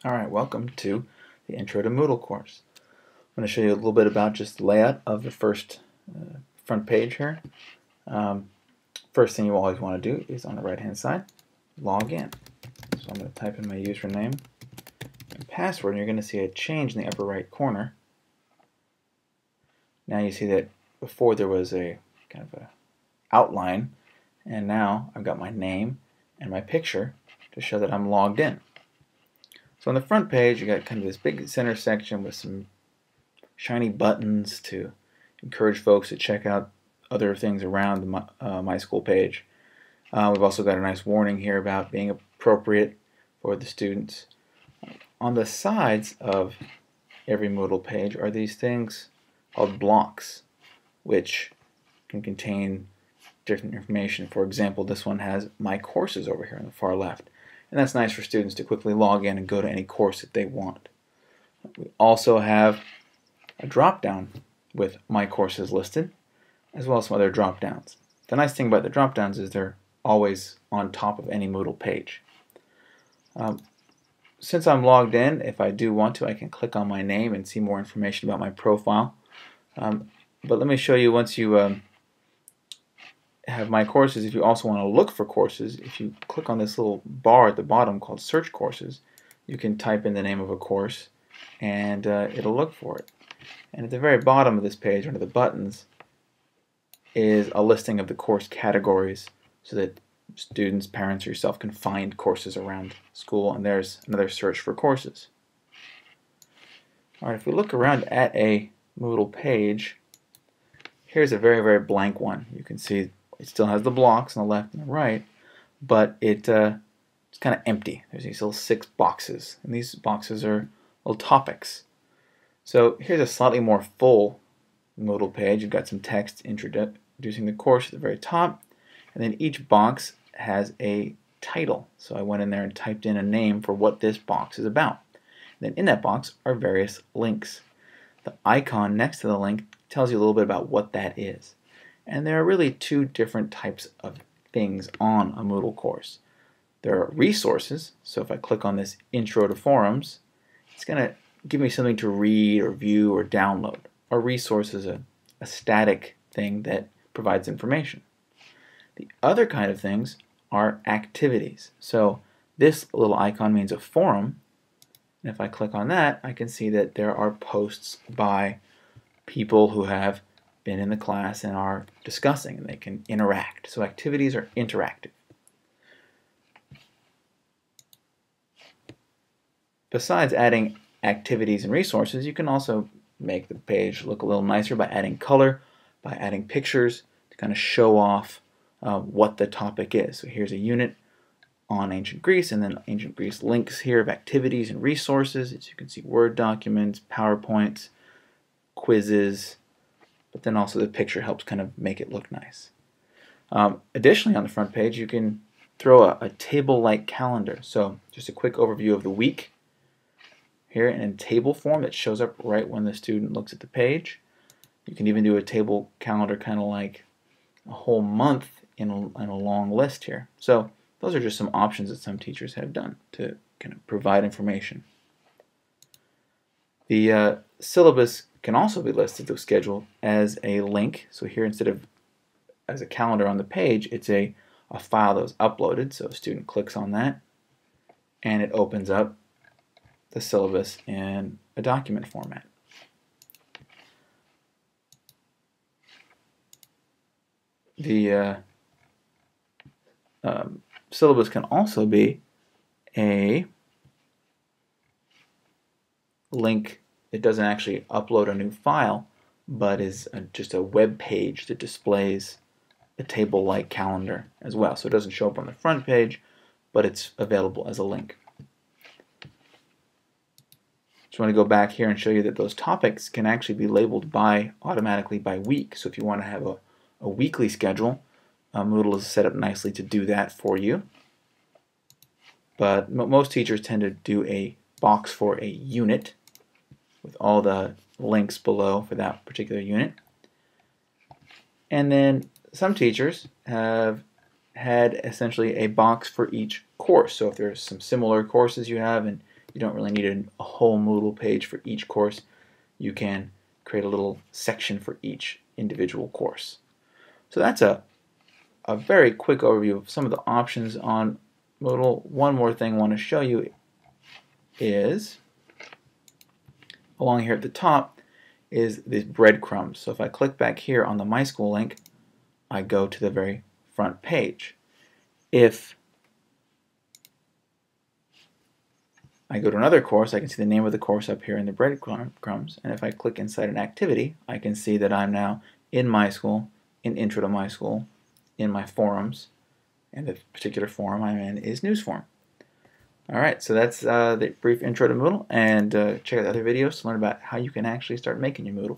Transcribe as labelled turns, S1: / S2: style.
S1: Alright, welcome to the Intro to Moodle course. I'm going to show you a little bit about just the layout of the first front page here. First thing you always want to do is on the right hand side, log in. So I'm going to type in my username and password, and you're going to see a change in the upper right corner. Now you see that before there was a kind of a outline, and now I've got my name and my picture to show that I'm logged in. So on the front page, you got kind of this big center section with some shiny buttons to encourage folks to check out other things around the My School page. We've also got a nice warning here about being appropriate for the students. On the sides of every Moodle page are these things called blocks, which can contain different information. For example, this one has My Courses over here on the far left. And that's nice for students to quickly log in and go to any course that they want. We also have a drop-down with My Courses listed, as well as some other drop-downs. The nice thing about the drop-downs is they're always on top of any Moodle page. Since I'm logged in, if I do want to, I can click on my name and see more information about my profile. But let me show you, once you have My Courses, if you also want to look for courses, if you click on this little bar at the bottom called Search Courses, you can type in the name of a course and it'll look for it. And at the very bottom of this page, under the buttons, is a listing of the course categories so that students, parents, or yourself can find courses around school, and there's another search for courses. Alright, if we look around at a Moodle page, here's a very, very blank one. You can see it still has the blocks on the left and the right, but it's kind of empty. There's these little 6 boxes, and these boxes are little topics. So here's a slightly more full Moodle page. You've got some text introducing the course at the very top, and then each box has a title. So I went in there and typed in a name for what this box is about. And then in that box are various links. The icon next to the link tells you a little bit about what that is. And there are really 2 different types of things on a Moodle course. There are resources, so if I click on this Intro to Forums, it's going to give me something to read or view or download. A resource is a static thing that provides information. The other kind of things are activities. So this little icon means a forum, and if I click on that, I can see that there are posts by people who have been in the class and are discussing, and they can interact. So activities are interactive. Besides adding activities and resources, you can also make the page look a little nicer by adding color, by adding pictures to kind of show off what the topic is. So here's a unit on ancient Greece, and then ancient Greece links here of activities and resources. As you can see, Word documents, PowerPoints, quizzes, but then also the picture helps kind of make it look nice. Additionally, on the front page, you can throw a table-like calendar. So just a quick overview of the week here in a table form that shows up right when the student looks at the page. You can even do a table calendar kind of like a whole month in a long list here. So those are just some options that some teachers have done to kind of provide information. The syllabus can also be listed, the schedule, as a link. So here, instead of as a calendar on the page, it's a file that was uploaded. So a student clicks on that, and it opens up the syllabus in a document format. The syllabus can also be a link. It doesn't actually upload a new file, but is just a web page that displays a table-like calendar as well. So it doesn't show up on the front page, but it's available as a link. Just want to go back here and show you that those topics can actually be labeled automatically by week. So if you want to have a weekly schedule, Moodle is set up nicely to do that for you. But most teachers tend to do a box for a unit with all the links below for that particular unit. And then some teachers have had essentially a box for each course. So if there's some similar courses you have and You don't really need a whole Moodle page for each course. You can create a little section for each individual course. So that's a very quick overview of some of the options on Moodle. One more thing I want to show you is, along here at the top, is these breadcrumbs. So if I click back here on the My School link, I go to the very front page. If I go to another course, I can see the name of the course up here in the breadcrumbs, and if I click inside an activity, I can see that I'm now in My School, in Intro to My School, in my forums, and the particular forum I'm in is News Forum. Alright, so that's the brief intro to Moodle, and check out the other videos to learn about how you can actually start making your Moodle